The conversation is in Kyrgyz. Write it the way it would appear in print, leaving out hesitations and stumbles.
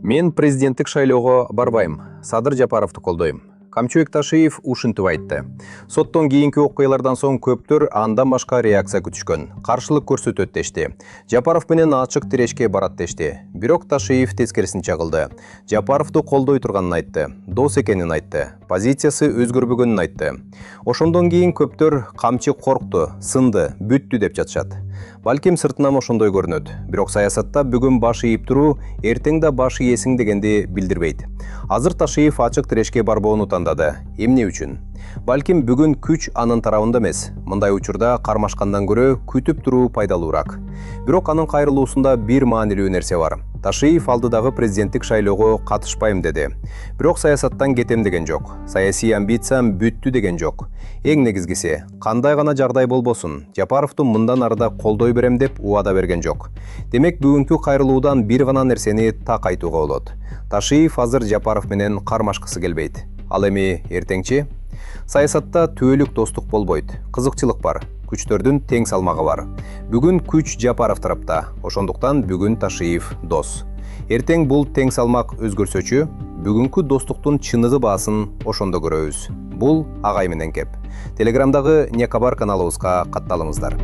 Мен президенттик шайлоого барбайм. Садыр Жапаровду колдойм. Камчыбек Ташиев ушинтип айтты. Соттон кийинки окуялардан соң көптөр андан башка реакция күтүшкөн. Каршылык көрсөтөт дешти. Жапаров менен ачык тирешке барат дешти. Бирок Ташиев тескерисинче кылды. Жапаровду колдой турганын айтты. Дос экенин айтты. Позициясы өзгөрбөгөнүн айтты. Ошондон кийин көптөр камчы коркту, сынды, бүттү деп жатышат. Балким сыртынан ошондой көрүнөт. Бирок саясатта бүгүн баш ийип туруу, эртең да баш ийесиң дегенди билдирбейт. Азыр Ташиев ачык тирешке барбоону тандады. Эмне үчүн? Балким бүгүн күч анын тарабында эмес. Мындай учурда кармашкандан көрө күтүп туруу пайдалуураак. Бирок анын кайрылуусунда бир маанилүү нерсе бар. Ташиев алдыдагы президенттик шайлоого катышпайм деди. Бирок саясаттан кетем деген жок. Саясий амбициям бүттү деген жок. Эң негизгиси, кандай гана жагдай болбосун, Жапаровду мындан арыда колдой берем деп убада берген жок. Демек бүгүнкү кайрылуудан бир гана нерсени так айтууга болот. Ташиев азыр Жапаров менен кармашкысы келбейт. Ал эми эртеңчи? Саясатта түбөлүк достук болбойт. Кызыкчылык бар. Күчтөрдүн тең салмагы бар. Бүгүн күч Жапаров тарапта. Ошондуктан бүгүн Ташиев дос. Эртең бул тең салмак өзгөрсөчү, бүгүнкү достуктун чыныгы баасын ошондо көрөбүз. Бул Агай менен кеп. Телеграмдагы Некабар каналыбызга катталыңыздар.